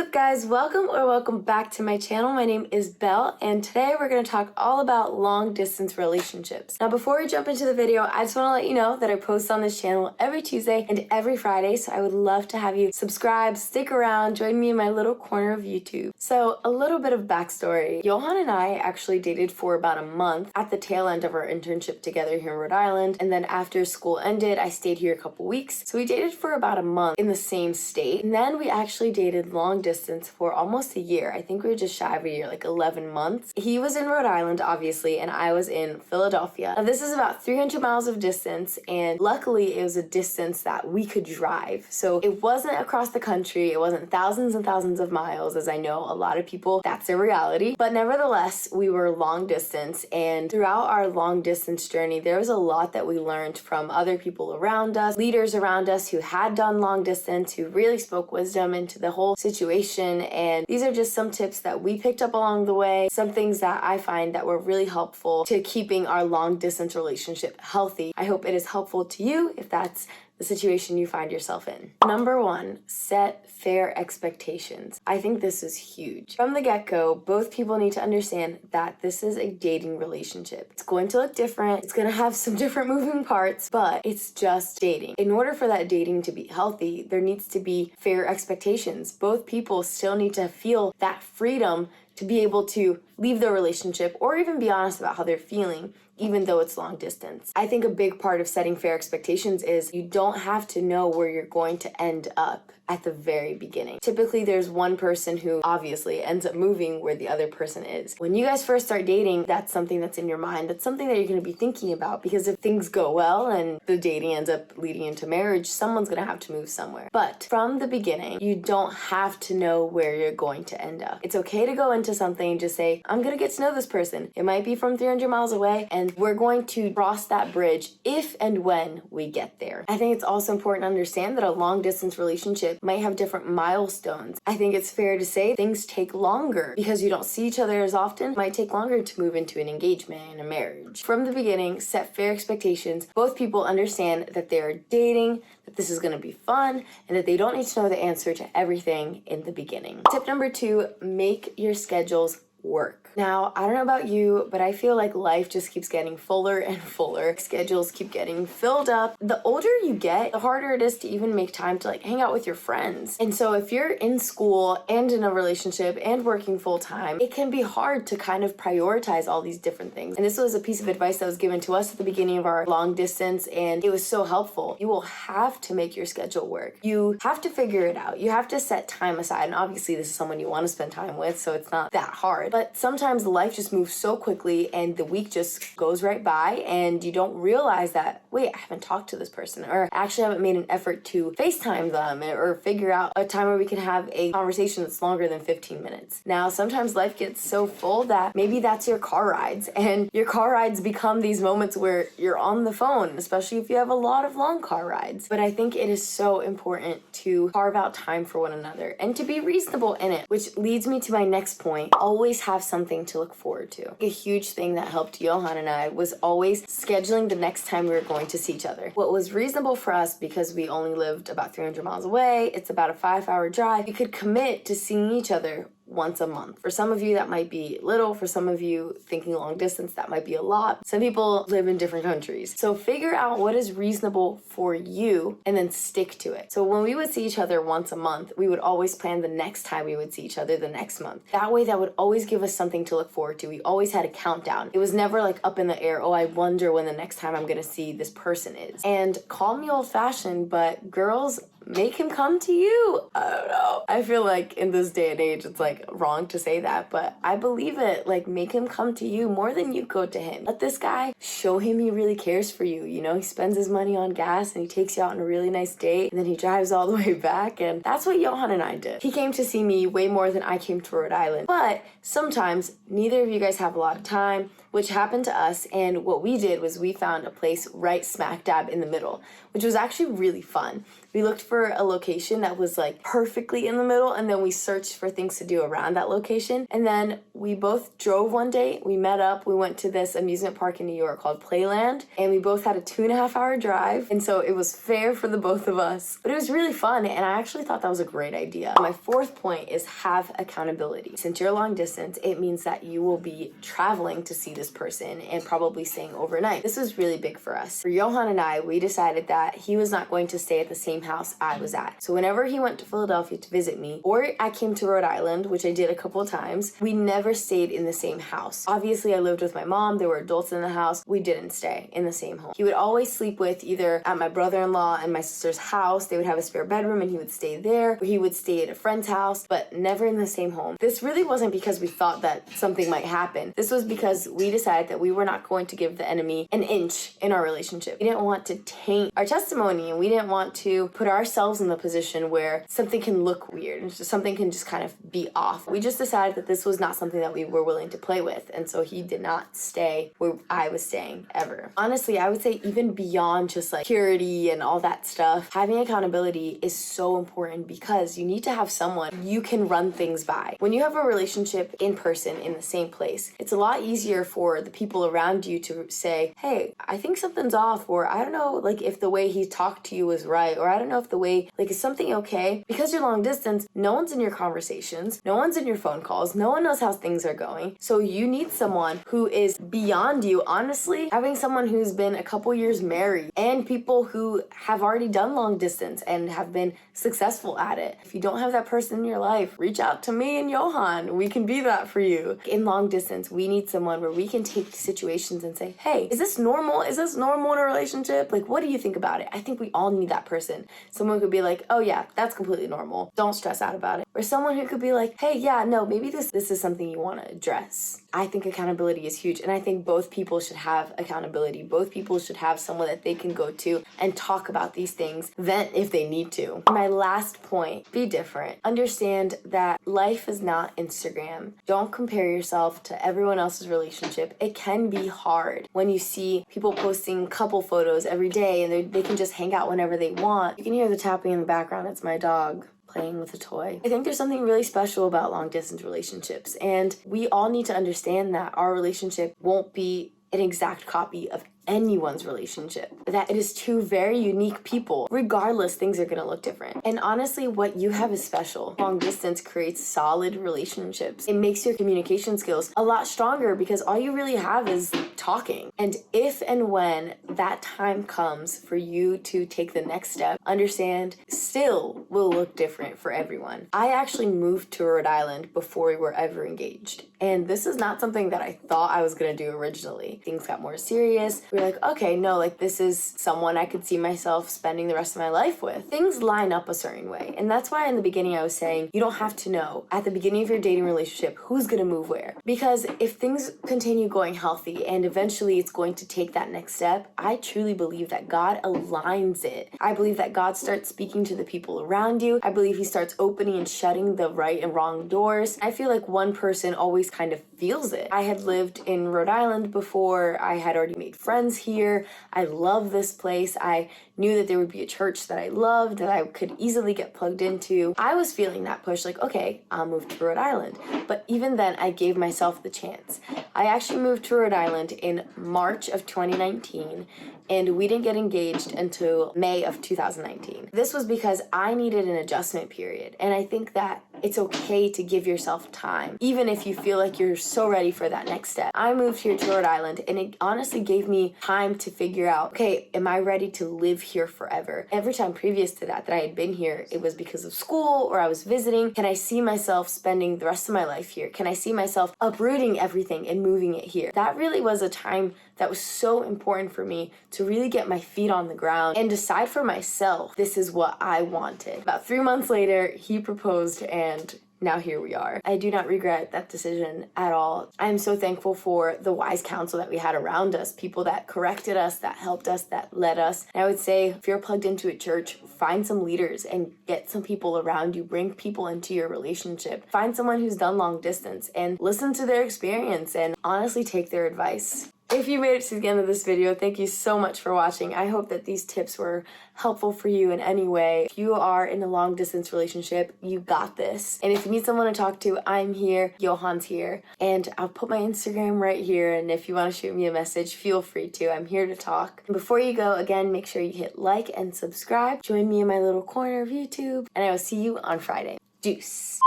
up guys, welcome back to my channel. My name is Belle and today we're going to talk all about long distance relationships. Now before we jump into the video, I just want to let you know that I post on this channel every Tuesday and every Friday, so I would love to have you subscribe, stick around, join me in my little corner of YouTube. So a little bit of backstory. Johan and I actually dated for about a month at the tail end of our internship together here in Rhode Island, and then after school ended, I stayed here a couple weeks. So we dated for about a month in the same state, and then we actually dated long distance for almost a year. I think we were just shy of a year, like 11 months. He was in Rhode Island, obviously, and I was in Philadelphia. Now, this is about 300 miles of distance, and luckily it was a distance that we could drive. So it wasn't across the country, it wasn't thousands and thousands of miles, as I know a lot of people, that's their reality. But nevertheless, we were long distance, and throughout our long distance journey, there was a lot that we learned from other people around us, leaders around us who had done long distance, who really spoke wisdom into the whole situation. And these are just some tips that we picked up along the way, some things that I find that were really helpful to keeping our long distance relationship healthy. I hope it is helpful to you if that's the situation you find yourself in. Number one, set fair expectations. I think this is huge. From the get-go, both people need to understand that this is a dating relationship. It's going to look different, it's gonna have some different moving parts, but it's just dating. In order for that dating to be healthy, there needs to be fair expectations. Both people still need to feel that freedom to be able to leave the relationship or even be honest about how they're feeling, even though it's long distance. I think a big part of setting fair expectations is you don't have to know where you're going to end up at the very beginning. Typically, there's one person who obviously ends up moving where the other person is. When you guys first start dating, that's something that's in your mind. That's something that you're gonna be thinking about, because if things go well and the dating ends up leading into marriage, someone's gonna have to move somewhere. But from the beginning, you don't have to know where you're going to end up. It's okay to go into something and just say, I'm gonna get to know this person. It might be from 300 miles away, and we're going to cross that bridge if and when we get there. I think it's also important to understand that a long distance relationship might have different milestones. I think it's fair to say things take longer because you don't see each other as often. It might take longer to move into an engagement and a marriage. From the beginning, set fair expectations. Both people understand that they're dating, that this is going to be fun, and that they don't need to know the answer to everything in the beginning. Tip number two, make your schedules work. Now, I don't know about you, but I feel like life just keeps getting fuller and fuller. Schedules keep getting filled up. The older you get, the harder it is to even make time to like hang out with your friends. And so if you're in school and in a relationship and working full time, it can be hard to kind of prioritize all these different things. And this was a piece of advice that was given to us at the beginning of our long distance, and it was so helpful. You will have to make your schedule work. You have to figure it out. You have to set time aside. And obviously this is someone you want to spend time with, so it's not that hard. But sometimes life just moves so quickly and the week just goes right by and you don't realize that, wait, I haven't talked to this person, or actually haven't made an effort to FaceTime them or figure out a time where we can have a conversation that's longer than 15 minutes. Now, sometimes life gets so full that maybe that's your car rides, and your car rides become these moments where you're on the phone, especially if you have a lot of long car rides. But I think it is so important to carve out time for one another and to be reasonable in it, which leads me to my next point. Always have something to look forward to. A huge thing that helped Johan and I was always scheduling the next time we were going to see each other. What was reasonable for us, because we only lived about 300 miles away, it's about a 5-hour drive, we could commit to seeing each other once a month. For some of you, that might be little. For some of you thinking long distance, that might be a lot. Some people live in different countries. So figure out what is reasonable for you and then stick to it. So when we would see each other once a month, we would always plan the next time we would see each other the next month. That way, that would always give us something to look forward to. We always had a countdown. It was never like up in the air, oh, I wonder when the next time I'm gonna see this person is. And call me old-fashioned, but girls, make him come to you. I don't know. I feel like in this day and age, it's like wrong to say that, but I believe it. Like, make him come to you more than you go to him. Let this guy show him he really cares for you. You know, he spends his money on gas and he takes you out on a really nice date and then he drives all the way back. And that's what Johan and I did. He came to see me way more than I came to Rhode Island. But sometimes neither of you guys have a lot of time, which happened to us. And what we did was we found a place right smack dab in the middle, which was actually really fun. We looked for a location that was like perfectly in the middle, and then we searched for things to do around that location. And then we both drove one day, we met up, we went to this amusement park in New York called Playland, and we both had a 2.5-hour drive. And so it was fair for the both of us, but it was really fun. And I actually thought that was a great idea. My fourth point is have accountability. Since you're long distance, it means that you will be traveling to see this person and probably staying overnight. This was really big for us. For Johan and I, we decided that he was not going to stay at the same house I was at. So whenever he went to Philadelphia to visit me, or I came to Rhode Island, which I did a couple of times, we never stayed in the same house. Obviously, I lived with my mom. There were adults in the house. We didn't stay in the same home. He would always sleep with either at my brother-in-law and my sister's house. They would have a spare bedroom and he would stay there, or he would stay at a friend's house, but never in the same home. This really wasn't because we thought that something might happen. This was because we decided that we were not going to give the enemy an inch in our relationship. We didn't want to taint our testimony, and we didn't want to put ourselves in the position where something can look weird and something can just kind of be off. We just decided that this was not something that we were willing to play with, and so he did not stay where I was staying ever. Honestly, I would say even beyond just like purity and all that stuff, having accountability is so important because you need to have someone you can run things by. When you have a relationship in person in the same place, it's a lot easier for the people around you to say, hey, I think something's off, or I don't know, like if the way he talked to you was right, or I don't know if the way, like, is something okay? Because you're long distance, no one's in your conversations, no one's in your phone calls, no one knows how things are going. So you need someone who is beyond you. Honestly, having someone who's been a couple years married and people who have already done long distance and have been successful at it. If you don't have that person in your life, reach out to me and Johan. We can be that for you. In long distance, we need someone where we can take situations and say, hey, is this normal? Is this normal in a relationship? Like, what do you think about it? I think we all need that person. Someone could be like, oh yeah, that's completely normal. Don't stress out about it. Or someone who could be like, hey, yeah, no, maybe this is something you want to address. I think accountability is huge, and I think both people should have accountability. Both people should have someone that they can go to and talk about these things, vent if they need to. My last point, be different. Understand that life is not Instagram. Don't compare yourself to everyone else's relationship. It can be hard when you see people posting couple photos every day and they can just hang out whenever they want. You can hear the tapping in the background. It's my dog playing with a toy. I think there's something really special about long distance relationships, and we all need to understand that our relationship won't be an exact copy of anyone's relationship, that it is two very unique people. Regardless, things are going to look different. And honestly, what you have is special. Long distance creates solid relationships. It makes your communication skills a lot stronger because all you really have is talking. And if and when that time comes for you to take the next step, understand, still will look different for everyone. I actually moved to Rhode Island before we were ever engaged. And this is not something that I thought I was going to do originally. Things got more serious. We were like, okay, no, like this is someone I could see myself spending the rest of my life with. Things line up a certain way. And that's why in the beginning I was saying, you don't have to know at the beginning of your dating relationship who's going to move where. Because if things continue going healthy and eventually it's going to take that next step, I truly believe that God aligns it. I believe that God starts speaking to the people around you. I believe he starts opening and shutting the right and wrong doors. I feel like one person always kind of feels it. I had lived in Rhode Island before. I had already made friends here. I love this place. I knew that there would be a church that I loved, that I could easily get plugged into. I was feeling that push, like, okay, I'll move to Rhode Island. But even then, I gave myself the chance. I actually moved to Rhode Island in March of 2019, and we didn't get engaged until May of 2019. This was because I needed an adjustment period, and I think that it's okay to give yourself time, even if you feel like you're so ready for that next step. I moved here to Rhode Island, and it honestly gave me time to figure out, okay, am I ready to live here forever? Every time previous to that I had been here, it was because of school or I was visiting. Can I see myself spending the rest of my life here? Can I see myself uprooting everything and moving it here? That really was a time that was so important for me to really get my feet on the ground and decide for myself, this is what I wanted. About 3 months later, he proposed, and now here we are. I do not regret that decision at all. I am so thankful for the wise counsel that we had around us, people that corrected us, that helped us, that led us. And I would say, if you're plugged into a church, find some leaders and get some people around you. Bring people into your relationship. Find someone who's done long distance and listen to their experience and honestly take their advice. If you made it to the end of this video, thank you so much for watching. I hope that these tips were helpful for you in any way. If you are in a long distance relationship, you got this. And if you need someone to talk to, I'm here, Johan's here, and I'll put my Instagram right here. And if you want to shoot me a message, feel free to. I'm here to talk. And before you go, again, make sure you hit like and subscribe. Join me in my little corner of YouTube, and I will see you on Friday. Deuce.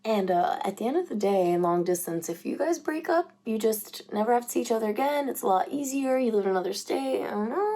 And at the end of the day, in long distance, if you guys break up, you just never have to see each other again. It's a lot easier. You live in another state. I don't know.